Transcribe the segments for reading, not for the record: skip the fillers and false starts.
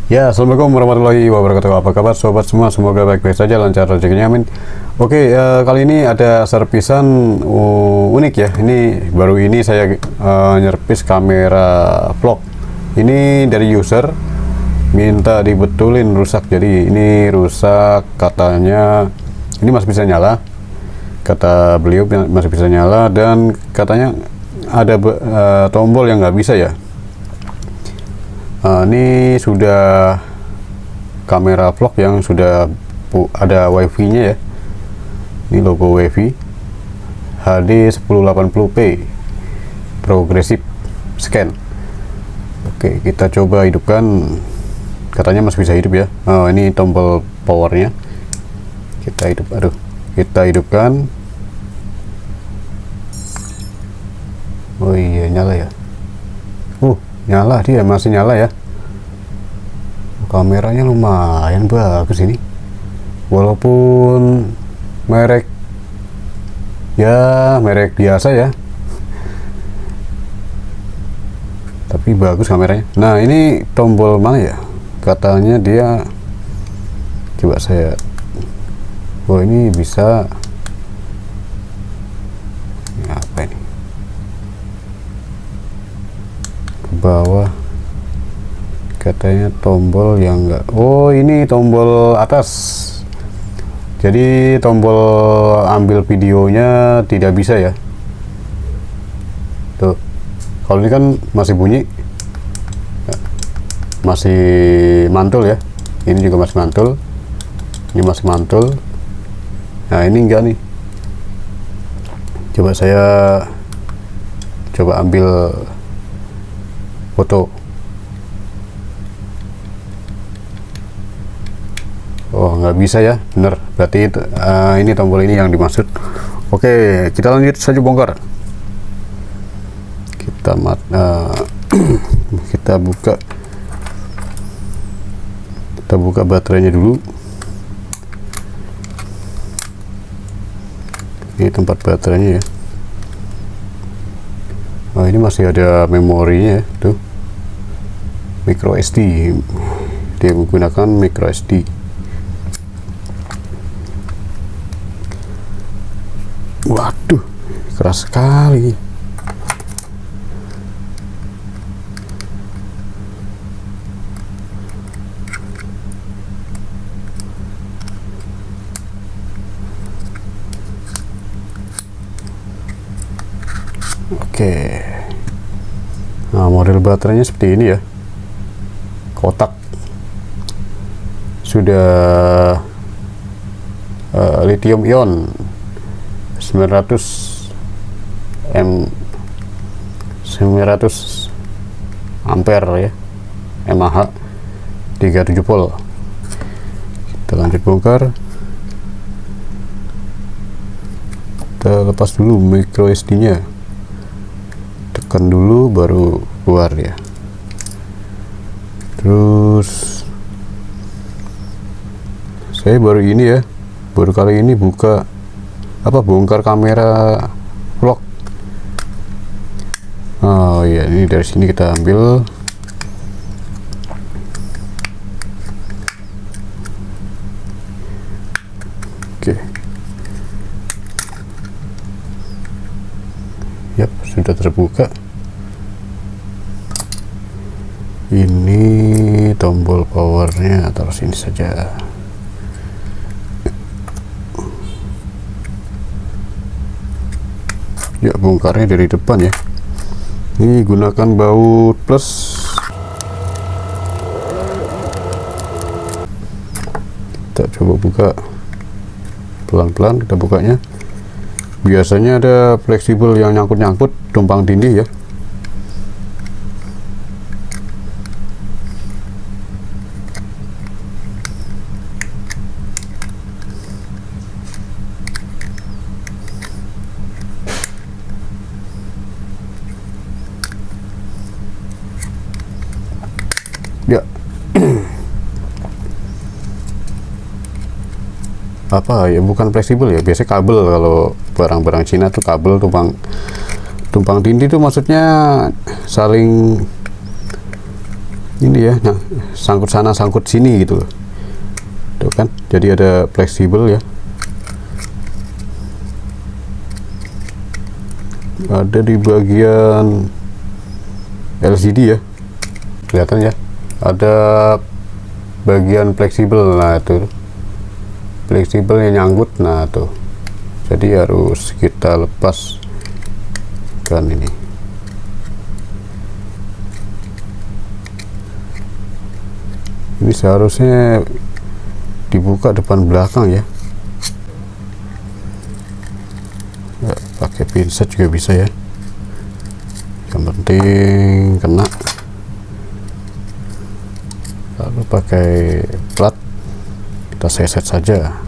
Ya, assalamualaikum warahmatullahi wabarakatuh. Apa kabar sobat semua? Semoga baik-baik saja, lancar rezekinya, amin. Oke, kali ini ada servisan unik ya. Ini baru ini saya nyervis kamera vlog. Ini dari user minta dibetulin rusak. Jadi ini rusak, katanya ini masih bisa nyala. Kata beliau masih bisa nyala, dan katanya ada tombol yang nggak bisa ya. Ini sudah kamera vlog yang sudah ada wifi nya ya. Ini logo wifi HD 1080p progressive scan. Oke, kita coba hidupkan. Katanya masih bisa hidup ya. Ini tombol powernya. Kita kita hidupkan. Oh iya, nyala ya. Nyala, dia masih nyala ya. Kameranya lumayan bagus ini, walaupun merek biasa ya, tapi bagus kameranya. Nah, ini tombol mana ya? Katanya dia, coba saya, oh ini bisa apa ini, bawah, katanya tombol yang enggak. Oh, ini tombol atas, jadi tombol ambil videonya tidak bisa ya. Tuh, kalau ini kan masih bunyi, masih mantul ya. Ini juga masih mantul, ini masih mantul. Nah, ini enggak nih. Coba saya ambil foto. Oh, nggak bisa ya, bener. Berarti ini tombol ini yang dimaksud. Oke, kita lanjut saja bongkar. Kita kita buka baterainya dulu. Ini tempat baterainya ya. Oh, ini masih ada memorinya ya, tuh, micro SD. Dia menggunakan micro SD. Waduh, keras sekali. Oke. Nah, model baterainya seperti ini ya. Kotak. Sudah lithium ion 900 ampere ya, mAh 37 volt. Kita lanjut bongkar. Kita lepas dulu micro SD nya, tekan dulu baru keluar ya. Terus saya baru kali ini bongkar kamera vlog. Oh iya, ini dari sini kita ambil. Oke. Yap, sudah terbuka. Ini tombol powernya, taruh sini saja. Ya, bongkarnya dari depan ya. Ini gunakan baut plus. Kita coba buka pelan-pelan, kita bukanya. Biasanya ada fleksibel yang nyangkut-nyangkut, tumpang tindih ya. Ya. Apa ya, bukan fleksibel ya, biasanya kabel. Kalau barang-barang Cina tuh kabel tumpang tindih tuh maksudnya saling ini ya, nah sangkut sana sangkut sini gitu loh, tuh kan, jadi ada fleksibel ya, ada di bagian LCD ya, kelihatan ya, ada bagian fleksibel. Nah itu fleksibelnya nyangkut, nah tuh, jadi harus kita lepas kan ini. Ini seharusnya dibuka depan belakang ya. Ya, pakai pinset juga bisa ya. Yang penting kena. Lalu pakai plat, kita seset saja.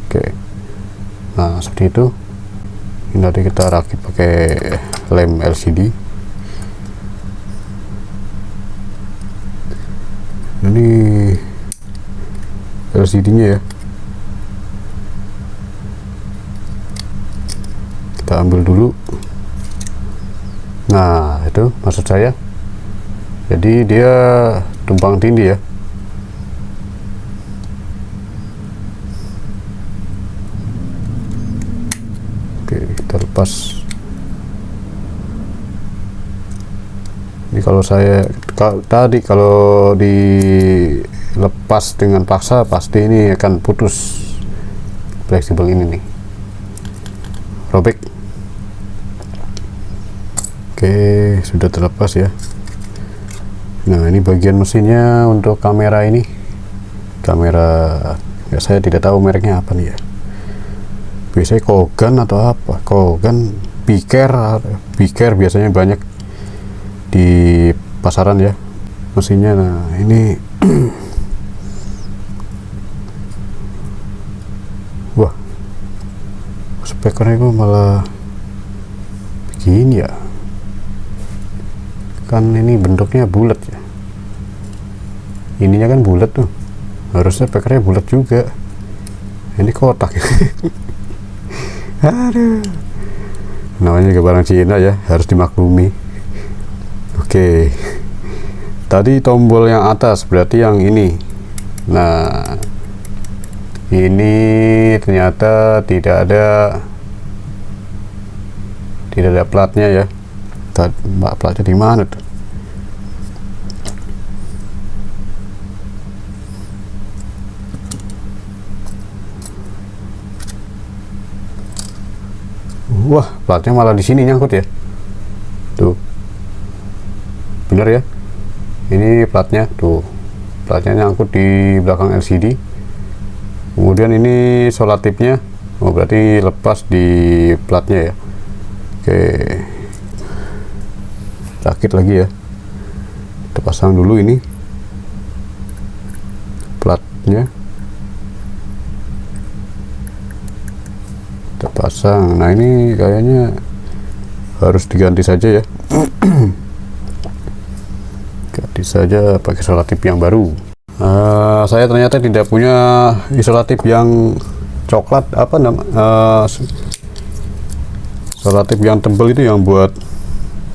Oke. Nah, seperti itu. Ini nanti kita rakit pakai lem LCD. Ini LCD-nya ya, kita ambil dulu. Nah itu maksud saya, jadi dia tumpang tindih ya. Oke, kita lepas. Ini kalau saya tadi kalau dilepas dengan paksa pasti ini akan putus fleksibel ini nih, robek. Oke, sudah terlepas ya. Nah ini bagian mesinnya untuk kamera ini, kamera ya, saya tidak tahu mereknya apa nih ya, biasanya Kogan atau apa, Kogan, Biker biasanya banyak di pasaran ya mesinnya. Nah ini wah, spekernya kok malah begini ya, kan ini bentuknya bulat ya, ininya kan bulat tuh, harusnya spekernya bulat juga, ini kotak. Aduh, namanya juga barang Cina ya, harus dimaklumi. Oke, tadi tombol yang atas berarti yang ini. Nah ini ternyata tidak ada platnya ya. Mbak, platnya di mana tuh? Wah, platnya malah di sini nyangkut ya. Tuh, bener ya, ini platnya tuh, platnya nyangkut di belakang LCD. Kemudian ini solatipnya, oh berarti lepas di platnya ya. Oke, rakit lagi ya, kita pasang dulu ini platnya, kita pasang. Nah ini kayaknya harus diganti saja ya. Ganti saja pakai isolatif yang baru. Saya ternyata tidak punya isolatif yang coklat, apa nama, isolatif yang tebal itu, yang buat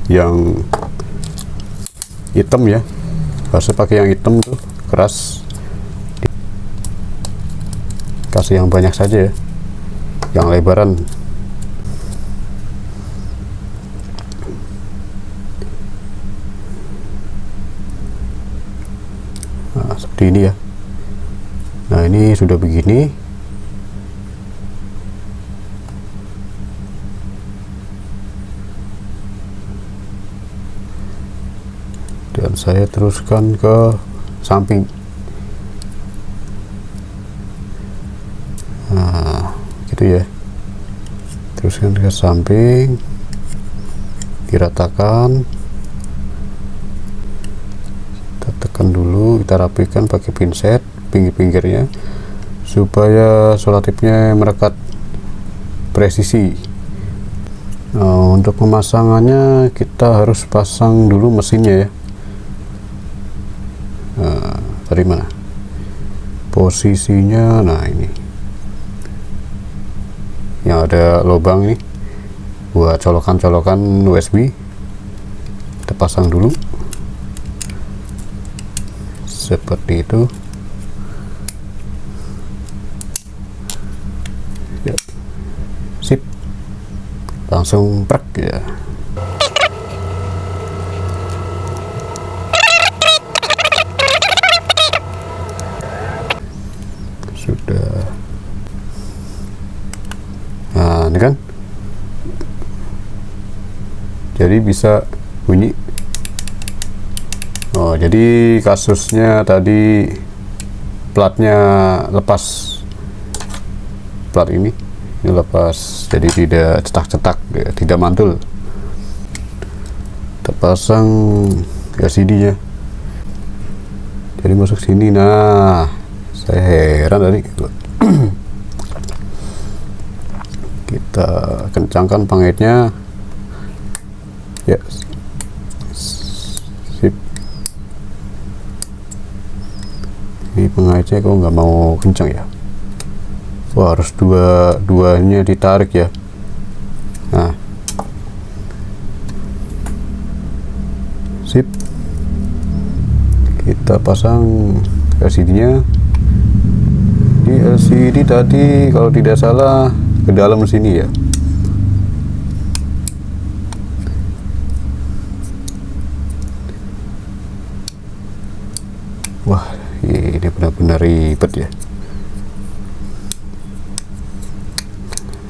yang hitam ya, harusnya pakai yang hitam tuh, keras. Kasih yang banyak saja ya, yang lebaran. Nah, seperti ini ya. Nah ini sudah begini. Dan saya teruskan ke samping. Nah gitu ya, teruskan ke samping, diratakan. Tekan dulu, kita rapikan pakai pinset pinggir-pinggirnya supaya solatipnya merekat presisi. Nah, untuk pemasangannya kita harus pasang dulu mesinnya ya. Nah, dari mana posisinya? Nah ini yang ada lubang ini buat colokan-colokan USB, kita pasang dulu seperti itu ya. Sip, langsung prak ya. Sudah. Nah, ini kan jadi bisa bunyi. Oh, jadi kasusnya tadi platnya lepas, plat ini lepas, jadi tidak cetak-cetak ya, tidak mantul. Kita pasang LCD nya, jadi masuk sini. Nah, saya heran tadi. Kita kencangkan pengaitnya ya. Sip, ini pengaitnya kok nggak mau kencang ya. Wah, harus duanya ditarik ya. Nah, sip, kita pasang LCD nya. Di LCD tadi kalau tidak salah ke dalam sini ya. Wah, ini benar-benar ribet ya.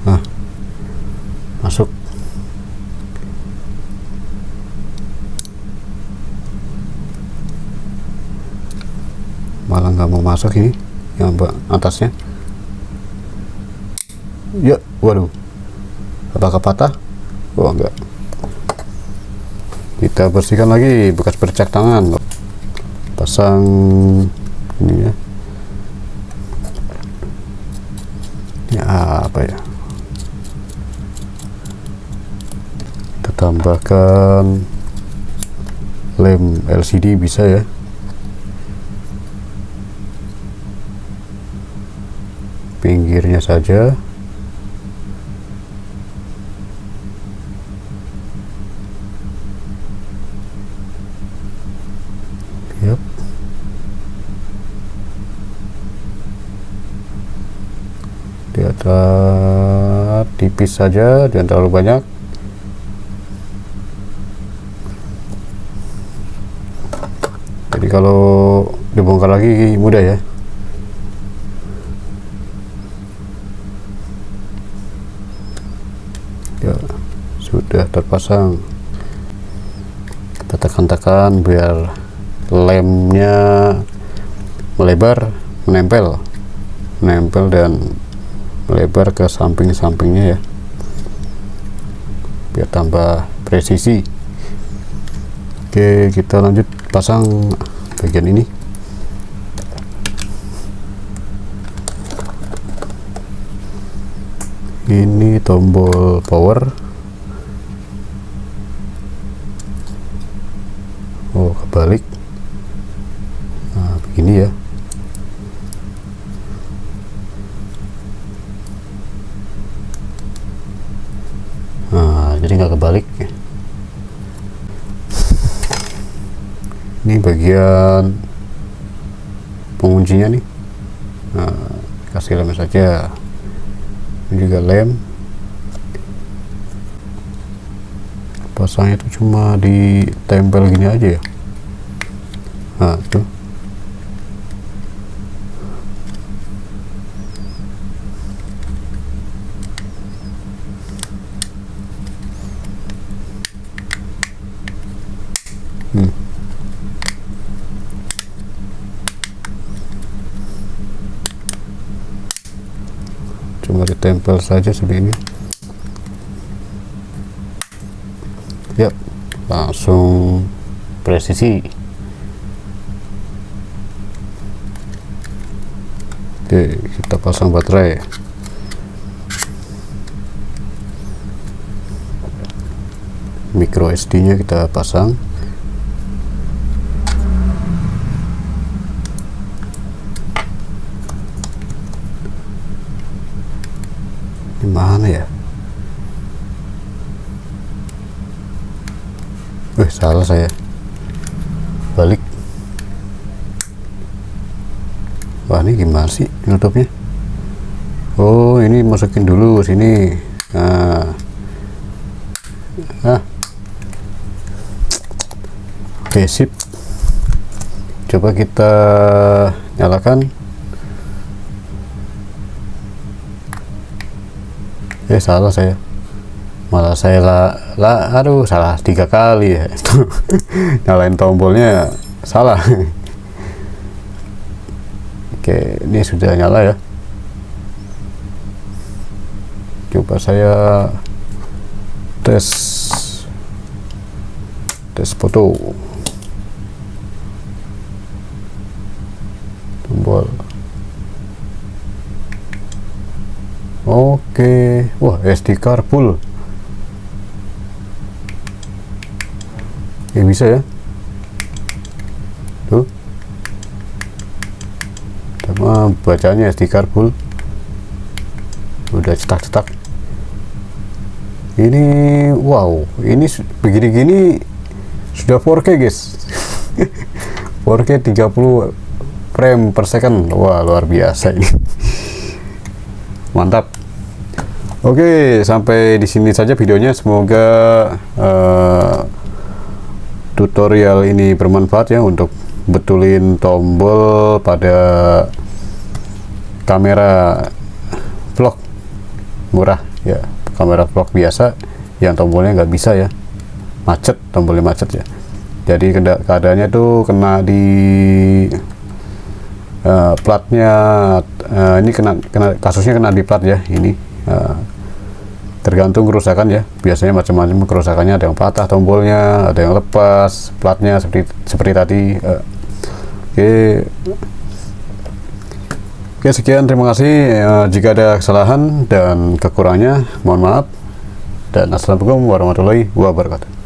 Nah, masuk. Malah nggak mau masuk ini yang atasnya. Ya, waduh, apakah patah? Oh, enggak. Kita bersihkan lagi bekas bercak tangan. Pasang ini ya. Ini apa ya? Kita tambahkan lem LCD bisa ya. Pinggirnya saja. Yap. Di atas tipis saja, jangan terlalu banyak. Jadi kalau dibongkar lagi mudah ya. Ya, sudah terpasang. Kita tekan-tekan biar lemnya melebar, menempel dan melebar ke samping-sampingnya ya, biar tambah presisi. Oke, kita lanjut pasang bagian ini. Ini tombol power. Oh, kebalik. Nah, begini ya. Nah, jadi nggak kebalik. Ini bagian penguncinya nih. Nah, kasih lem saja. Ini juga lem. Pasangnya itu cuma ditempel gini aja ya. Nah, tuh. Cuma ditempel saja seperti ini. Ya, langsung presisi. Oke, kita pasang baterai. Micro SD nya kita pasang. Di mana ya? Salah. salah saya. Balik. Wah, ini gimana sih nutupnya? Oh, ini masukin dulu sini. Oke, sip. Coba kita nyalakan. Salah saya. Malah saya aduh, salah 3 kali ya. Nyalain tombolnya salah. Oke, ini sudah nyala ya. Coba saya tes foto. Tombol. Oke, wah, SD card full. Bisa ya. Tuh. Sama bacanya SD card full. Udah cetak-cetak. Ini wow, ini begini-gini sudah 4K guys. 4K 30 frame per second. Wah, luar biasa ini. Mantap. Oke, sampai di sini saja videonya. Semoga tutorial ini bermanfaat ya untuk betulin tombol pada kamera vlog murah ya, kamera vlog biasa yang tombolnya nggak bisa ya, macet, tombolnya macet ya. Jadi keadaannya tuh kena di platnya, ini kena kasusnya kena di plat ya ini. Tergantung kerusakan ya, biasanya macam-macam kerusakannya, ada yang patah tombolnya, ada yang lepas platnya seperti tadi. Oke, sekian, terima kasih. Jika ada kesalahan dan kekurangannya mohon maaf, dan assalamualaikum warahmatullahi wabarakatuh.